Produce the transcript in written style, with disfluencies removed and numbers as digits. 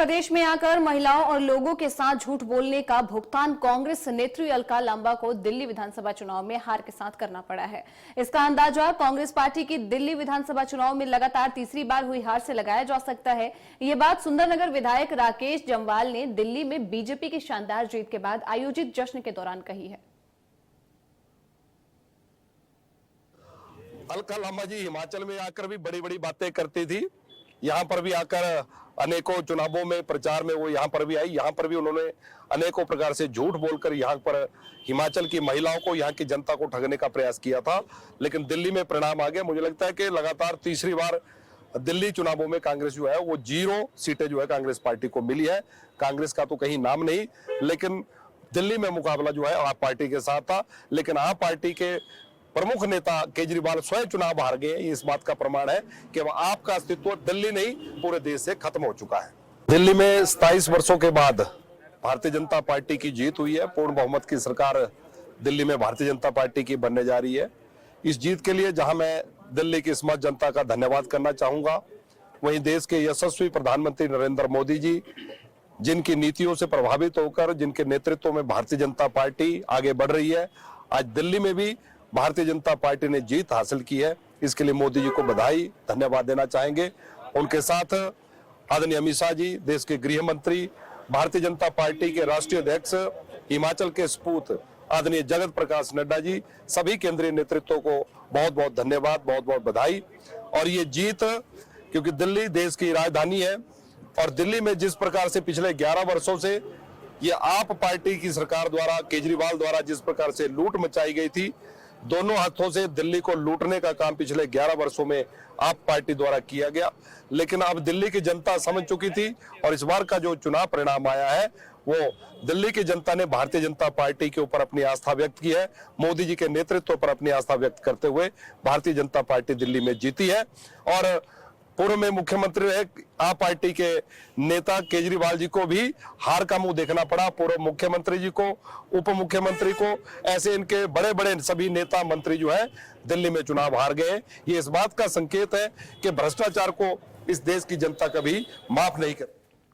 प्रदेश में आकर महिलाओं और लोगों के साथ झूठ बोलने का भुगतान कांग्रेस नेत्री अलका लांबा को दिल्ली विधानसभा चुनाव में हार के साथ करना पड़ा है। इसका अंदाजा कांग्रेस पार्टी की दिल्ली विधानसभा चुनाव में लगातार तीसरी बार हुई हार से लगाया जा सकता है। ये बात सुंदरनगर विधायक राकेश जम्वाल ने दिल्ली में बीजेपी की शानदार जीत के बाद आयोजित जश्न के दौरान कही है। अलका लांबा जी हिमाचल में आकर भी बड़ी बड़ी बातें करती थी। यहाँ पर भी आकर अनेकों चुनावों में प्रचार में वो यहाँ पर भी आई। यहाँ पर भी उन्होंने अनेकों प्रकार से झूठ बोलकर यहाँ पर हिमाचल की महिलाओं को, यहाँ की जनता को ठगने का प्रयास किया था। लेकिन दिल्ली में परिणाम आ गया। मुझे लगता है कि लगातार तीसरी बार दिल्ली चुनावों में कांग्रेस जो है वो 0 सीटें जो है कांग्रेस पार्टी को मिली है। कांग्रेस का तो कहीं नाम नहीं, लेकिन दिल्ली में मुकाबला जो है आप पार्टी के साथ था। लेकिन आप पार्टी के प्रमुख नेता केजरीवाल स्वयं चुनाव हार गए। ये इस बात का प्रमाण है कि आपका अस्तित्व दिल्ली नहीं पूरे देश से खत्म हो चुका है। दिल्ली में 27 वर्षों के बाद भारतीय जनता पार्टी की जीत हुई है। पूर्ण बहुमत की सरकार दिल्ली में भारतीय जनता पार्टी की बनने जा रही है। इस जीत के लिए जहां मैं दिल्ली की समस्त जनता का धन्यवाद करना चाहूंगा, वहीं देश के यशस्वी प्रधानमंत्री नरेंद्र मोदी जी, जिनकी नीतियों से प्रभावित होकर, जिनके नेतृत्व में भारतीय जनता पार्टी आगे बढ़ रही है, आज दिल्ली में भी भारतीय जनता पार्टी ने जीत हासिल की है। इसके लिए मोदी जी को बधाई, धन्यवाद देना चाहेंगे। उनके साथ आदरणीय अमित शाह जी, देश के गृह मंत्री, भारतीय जनता पार्टी के राष्ट्रीय अध्यक्ष, हिमाचल के सपूत आदरणीय जगत प्रकाश नड्डा जी, सभी केंद्रीय नेतृत्व को बहुत बहुत धन्यवाद, बहुत बहुत बधाई। और ये जीत, क्योंकि दिल्ली देश की राजधानी है और दिल्ली में जिस प्रकार से पिछले 11 वर्षों से ये आप पार्टी की सरकार द्वारा, केजरीवाल द्वारा जिस प्रकार से लूट मचाई गई थी, दोनों हाथों से दिल्ली को लूटने का काम पिछले 11 वर्षों में आप पार्टी द्वारा किया गया। लेकिन अब दिल्ली की जनता समझ चुकी थी और इस बार का जो चुनाव परिणाम आया है वो दिल्ली की जनता ने भारतीय जनता पार्टी के ऊपर अपनी आस्था व्यक्त की है। मोदी जी के नेतृत्व पर अपनी आस्था व्यक्त करते हुए भारतीय जनता पार्टी दिल्ली में जीती है। और पूर्व में मुख्यमंत्री रहे आप पार्टी के नेता केजरीवाल जी को भी हार का मुंह देखना पड़ा। पूर्व मुख्यमंत्री जी को, उप मुख्यमंत्री को, ऐसे इनके बड़े बड़े सभी नेता मंत्री जो है दिल्ली में चुनाव हार गए। ये इस बात का संकेत है कि भ्रष्टाचार को इस देश की जनता कभी माफ नहीं कर